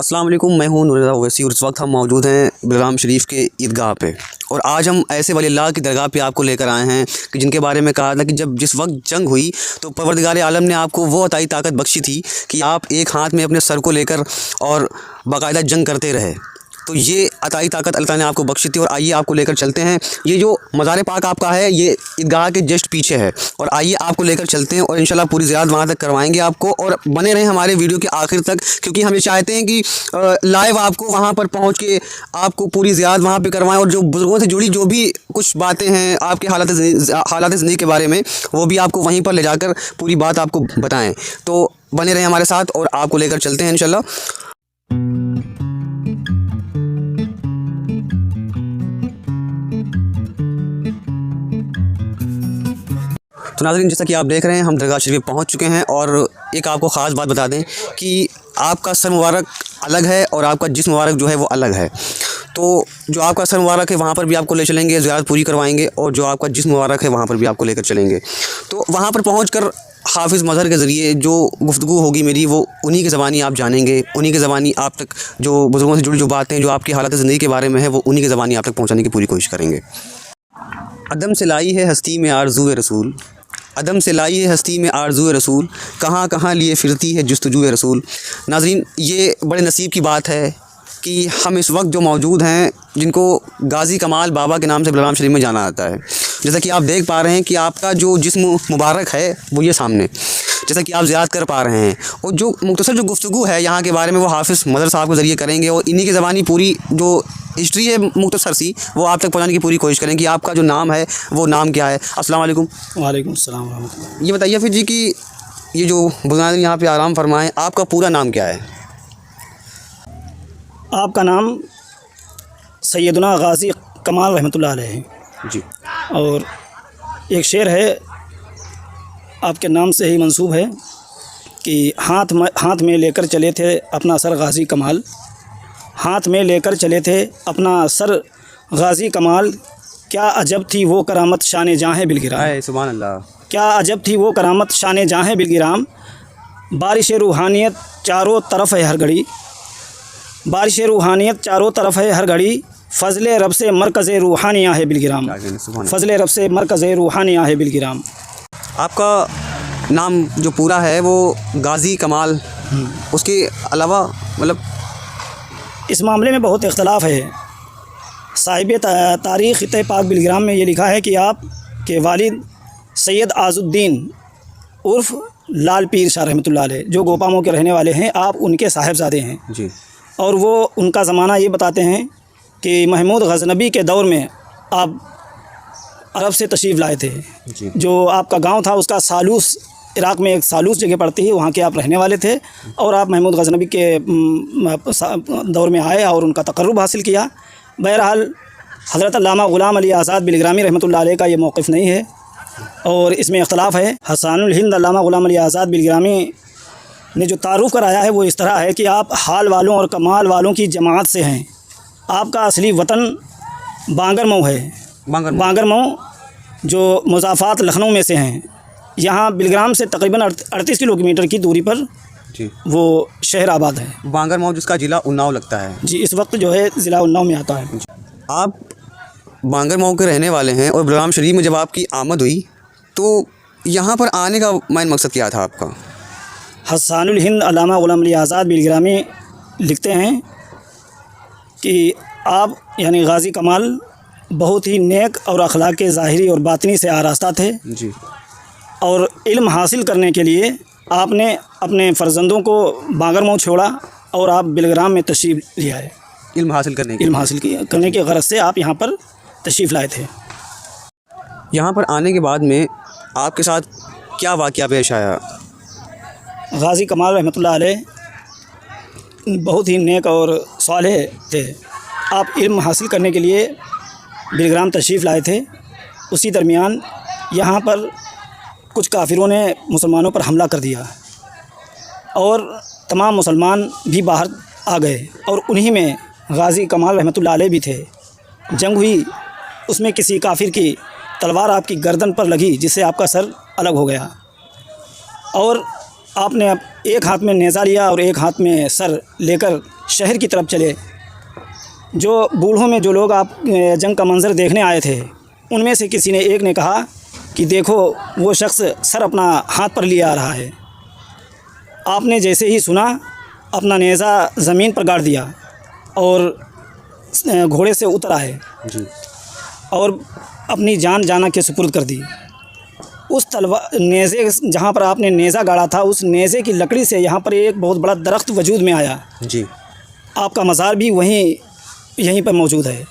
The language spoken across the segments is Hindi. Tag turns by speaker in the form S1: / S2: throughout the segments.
S1: अस्सलाम वालेकुम, मैं हूँ नूर ओवैसी और इस वक्त हम मौजूद हैं बिलगाम शरीफ के ईदगाह पे। और आज हम ऐसे वली अल्लाह की दरगाह पे आपको लेकर आए हैं कि जिनके बारे में कहा था कि जब जिस वक्त जंग हुई तो परवरदिगार आलम ने आपको वो अताई ताकत बख्शी थी कि आप एक हाथ में अपने सर को लेकर और बाकायदा जंग करते रहे। तो ये अताई ताकत अल्लाह ने आपको बख्शी थी। और आइए आपको लेकर चलते हैं। ये जो मज़ार पाक आपका है ये ईदगाह के जस्ट पीछे है और आइए आपको लेकर चलते हैं और इंशाल्लाह पूरी ज़ियारत वहाँ तक करवाएंगे आपको। और बने रहें हमारे वीडियो के आखिर तक, क्योंकि हम ये चाहते हैं कि लाइव आपको वहाँ पर पहुँच के आपको पूरी ज़ियारत वहाँ पर करवाएँ और जो बुज़ुर्गों से जुड़ी जो भी कुछ बातें हैं आपके हालात ज़िंदगी के बारे में वो भी आपको वहीं पर ले जाकर पूरी बात आपको बताएँ। तो बने रहें हमारे साथ और आपको लेकर चलते हैं इंशाल्लाह। तो नाज़रीन, जैसा कि आप देख रहे हैं हम दरगाह शरीफ पहुंच चुके हैं और एक आपको ख़ास बात बता दें कि आपका सर मुबारक अलग है और आपका जिस्म मुबारक जो है वो अलग है। तो जो आपका सर मुबारक है वहाँ पर भी आपको ले चलेंगे, ज़ियारत पूरी करवाएंगे और जो आपका जिस्म मुबारक है वहाँ पर भी आपको लेकर चलेंगे। तो वहाँ पर पहुँचकर हाफिज़ मज़हर के ज़रिए जो गुफ्तगू होगी मेरी वो उन्हीं की ज़बानी आप जानेंगे, उन्हीं की ज़बानी आप तक जो बुज़ुर्गों से जुड़ी जो बातें जो आपकी हालत ज़िंदगी के बारे में है वो उन्हीं की ज़बानी आप तक पहुँचाने की पूरी कोशिश करेंगे। अदम से लाई है हस्ती में आरज़ू रसूल, अदम से लाई है हस्ती में आरज़ू रसूल, कहाँ कहाँ लिए फिरती है जुस्तजू रसूल। नाज़रीन, ये बड़े नसीब की बात है कि हम इस वक्त जो मौजूद हैं जिनको गाज़ी कमाल बाबा के नाम से बिलगाम शरीफ में जाना जाता है। जैसा कि आप देख पा रहे हैं कि आपका जो जिस्म मुबारक है वो ये सामने, जैसा कि आप ज़ियारत कर पा रहे हैं। और जो मुख्तसर जो गुफ्तगू है यहाँ के बारे में वो हाफिज़ मज़हर साहब के ज़रिए करेंगे और इन्हीं की ज़बानी पूरी जो हिस्ट्री है मुख्तसर सी वो आप तक पहुँचाने की पूरी कोशिश करेंगे कि आपका जो नाम है वो नाम क्या है। अस्सलाम वालेकुम।
S2: वालेकुम अस्सलाम रहमतुल्लाह।
S1: ये बताइए फिर जी कि ये जो बुज़ुर्ग यहाँ पे आराम फरमाएं, आपका पूरा नाम क्या है?
S2: आपका नाम सैयदना गाज़ी कमाल रहमतुल्लाह अलैह है
S1: जी।
S2: और एक शेर है आपके नाम से ही मंसूब है कि हाथ में लेकर चले थे अपना सर गाज़ी कमाल, हाथ में लेकर चले थे अपना सर गाज़ी कमाल, क्या अजब थी वो करामत शान जहाँ बिलगिराम,
S1: सुभान अल्लाह।
S2: क्या अजब थी वो करामत शान जहाँ बिलगिराम, बारिश रूहानियत चारों तरफ है हर घड़ी, बारिश रूहानियत चारों तरफ है हर घड़ी, फ़ज़ल रब से मरकज़ रूहानिया है बिलगिराम, फ़ज़ल रब से मरकज़ रूहानिया है बिलगिराम।
S1: आपका नाम जो पूरा है वो गाज़ी कमाल, उसके अलावा मतलब
S2: इस मामले में बहुत इख्तलाफ है। साहिब तारीख़ ख़ित्ते पाक बिलगिराम में ये लिखा है कि आप के वालिद सैयद आज़ुद्दीन उर्फ़ लाल पीर शाह रहमतुल्लाह अलैह जो गोपामो के रहने वाले हैं, आप उनके साहिबज़ादे हैं
S1: जी। और
S2: वो उनका ज़माना ये बताते हैं कि महमूद गज़नबी के दौर में आप अरब से तशरीफ़ लाए थे
S1: जी।
S2: जो आपका गांव था उसका सालूस, इराक़ में एक सालूस जगह पड़ती है, वहाँ के आप रहने वाले थे और आप महमूद गज़नबी के दौर में आए और उनका तक़र्रुब हासिल किया। बहरहाल हज़रत अल्लामा ग़ुलाम अली आज़ाद बिलग्रामी रहमतुल्लाह अलैह का ये मौक़िफ़ नहीं है और इसमें इख्तलाफ है। हसानुल हिंद अल्लामा ग़ुलाम अली आज़ाद बिलग्रामी ने जो तारुफ़ कराया है वो इस तरह है कि आप हाल वालों और कमाल वालों की जमात से हैं। आपका असली वतन बांगरमऊ है, बांगरमऊ जो मुज़ाफ़ात लखनऊ में से हैं। यहाँ बिलग्राम से तकरीबन 38 किलोमीटर की दूरी पर
S1: जी
S2: वो शहर आबाद है।
S1: बांगरमऊ जिसका ज़िला उन्नाव लगता है
S2: जी, इस वक्त जो है ज़िला उन्नाव में आता है।
S1: आप बांगरमऊ के रहने वाले हैं और बिलगाम शरीफ में जब आपकी आमद हुई तो यहाँ पर आने का मेन मकसद क्या था आपका?
S2: हसानुल हिंद अल्लामा ग़ुलाम अली आज़ाद बिलग्रामी लिखते हैं कि आप यानी गाज़ी कमाल बहुत ही नेक और अखलाक के ज़ाहिरी और बातिनी से आरास्ता थे
S1: जी।
S2: और इल्म हासिल करने के लिए आपने अपने फ़र्जंदों को बांगरमऊ छोड़ा और आप बिलग्राम में तशरीफ़ लिया है।
S1: इल्म हासिल
S2: करने की गरज से आप यहाँ पर तशरीफ़ लाए थे।
S1: यहाँ पर आने के बाद में आपके साथ क्या वाक़या पेश आया?
S2: गाज़ी कमाल रहमतुल्लाह अलैह बहुत ही नेक और सालेह थे। आप इल्म हासिल करने के लिए बिलग्राम तशरीफ़ लाए थे। उसी दरमियान यहाँ पर कुछ काफिरों ने मुसलमानों पर हमला कर दिया और तमाम मुसलमान भी बाहर आ गए और उन्हीं में गाज़ी कमाल रहमतुल्लाह अलैह भी थे। जंग हुई, उसमें किसी काफिर की तलवार आपकी गर्दन पर लगी जिससे आपका सर अलग हो गया और आपने अब एक हाथ में नेज़ा लिया और एक हाथ में सर लेकर शहर की तरफ चले। जो बूढ़ों में जो लोग आप जंग का मंज़र देखने आए थे, उनमें से किसी ने एक ने कहा कि देखो वो शख्स सर अपना हाथ पर लिए आ रहा है। आपने जैसे ही सुना, अपना नेज़ा ज़मीन पर गाड़ दिया और घोड़े से उतर आए
S1: जी।
S2: और अपनी जान जाना के सुपुर्द कर दी। उस नेज़े जहाँ पर आपने नेज़ा गाड़ा था, उस नेज़े की लकड़ी से यहाँ पर एक बहुत बड़ा दरख्त वजूद में आया।
S1: जी।
S2: आपका मज़ार भी यहीं पर मौजूद है।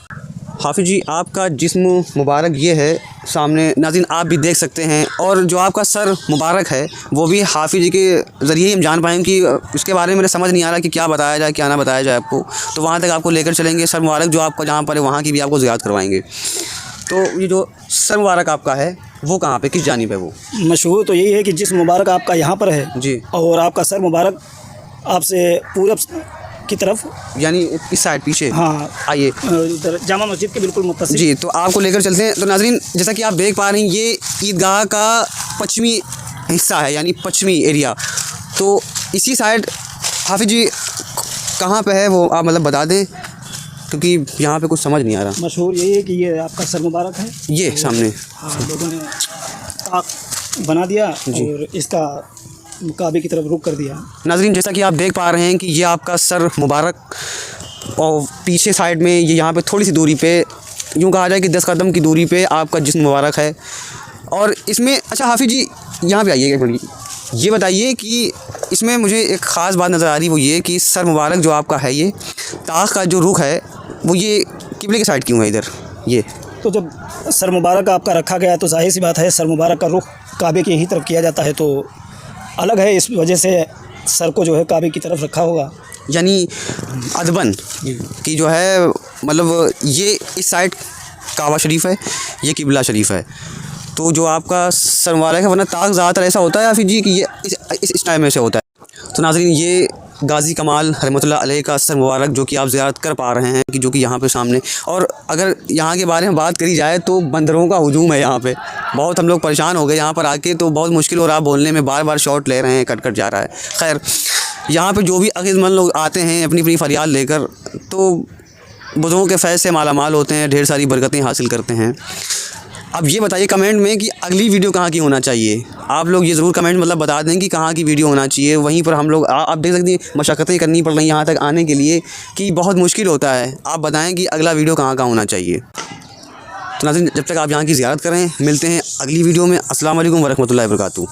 S1: हाफिज़ जी, आपका जिस्म मुबारक ये है सामने, नाज़रीन आप भी देख सकते हैं, और जो आपका सर मुबारक है वो भी हाफिज़ जी के ज़रिए ही हम जान पाएंगे कि उसके बारे में मेरे समझ नहीं आ रहा कि क्या बताया जाए क्या ना बताया जाए आपको। तो वहाँ तक आपको लेकर चलेंगे। सर मुबारक जो आपका जहाँ पर है वहाँ की भी आपको ज़ियारत करवाएंगे। तो ये जो सर मुबारक आपका है वो कहाँ पे, किस जानिब है वो?
S2: मशहूर तो यही है कि जिस्म मुबारक आपका यहाँ पर है
S1: जी।
S2: और आपका सर मुबारक आपसे पूरब की तरफ,
S1: यानी इस साइड पीछे।
S2: हाँ,
S1: आइए
S2: उधर जामा मस्जिद के बिल्कुल मुत्तसिल।
S1: जी, तो आपको लेकर चलते हैं। तो नाज़रीन जैसा कि आप देख पा रहे हैं ये ईदगाह का पश्चिमी हिस्सा है, यानी पश्चिमी एरिया। तो इसी साइड हाफिज़ जी कहाँ पे है वो आप मतलब बता दें, क्योंकि यहाँ पे कुछ समझ नहीं आ रहा।
S2: मशहूर यही है कि ये आपका सर मुबारक है,
S1: ये सामने।
S2: हाँ, लोगों ने ताक बना दिया और इसका काबे की तरफ रुख कर दिया।
S1: नाज़रीन जैसा कि आप देख पा रहे हैं कि ये आपका सर मुबारक, और पीछे साइड में ये यहाँ पे थोड़ी सी दूरी पे, यूँ कहा जाए कि 10 कदम की दूरी पे आपका जिस्म मुबारक है। और इसमें अच्छा हाफिज़ जी यहाँ पे आइए, एक मिनट, ये बताइए कि इसमें मुझे एक ख़ास बात नज़र आ रही, वो ये कि सर मुबारक जो आपका है, ये ताक़ का जो रुख है वो ये किबले के साइड क्यों है इधर? ये
S2: तो जब सर मुबारक आपका रखा गया तो जाहिर सी बात है सर मुबारक का रुख काबे की ही तरफ किया जाता है, तो अलग है, इस वजह से सर को जो है काबे की तरफ रखा होगा।
S1: यानी अदबन कि जो है मतलब ये इस साइड काबा शरीफ है, ये किबला शरीफ है। तो जो आपका सर मुबारक है, वरना ताक़ ज़्यादातर ऐसा होता है या फिर जी कि ये इस टाइम में से होता है। तो नाज़रीन ये गाज़ी कमाल रहमतुल्लाह अलैह का सर मुबारक जो कि आप ज़ियारत कर पा रहे हैं, कि जो कि यहाँ पे सामने। और अगर यहाँ के बारे में बात करी जाए तो बंदरों का हुजूम है यहाँ पे, बहुत हम लोग परेशान हो गए यहाँ पर आके, तो बहुत मुश्किल हो रहा है बोलने में, बार बार शॉट ले रहे हैं, कट कट जा रहा है। खैर यहाँ पे जो भी अक़ीदतमंद लोग आते हैं अपनी अपनी फ़रियाद लेकर, तो बुज़ुर्गों के फैज़ से माला माल होते हैं, ढेर सारी बरकतें हासिल करते हैं। अब ये बताइए कमेंट में कि अगली वीडियो कहाँ की होना चाहिए। आप लोग ये ज़रूर कमेंट मतलब बता दें कि कहाँ की वीडियो होना चाहिए। वहीं पर हम लोग आप देख सकते हैं मशक्क़तें करनी पड़ रही हैं यहाँ तक आने के लिए, कि बहुत मुश्किल होता है। आप बताएं कि अगला वीडियो कहाँ का होना चाहिए। तो नाज़रीन जब तक आप यहाँ की ज़ियारत करें, मिलते हैं अगली वीडियो में। अस्सलाम वालेकुम व रहमतुल्लाहि व बरकातहू।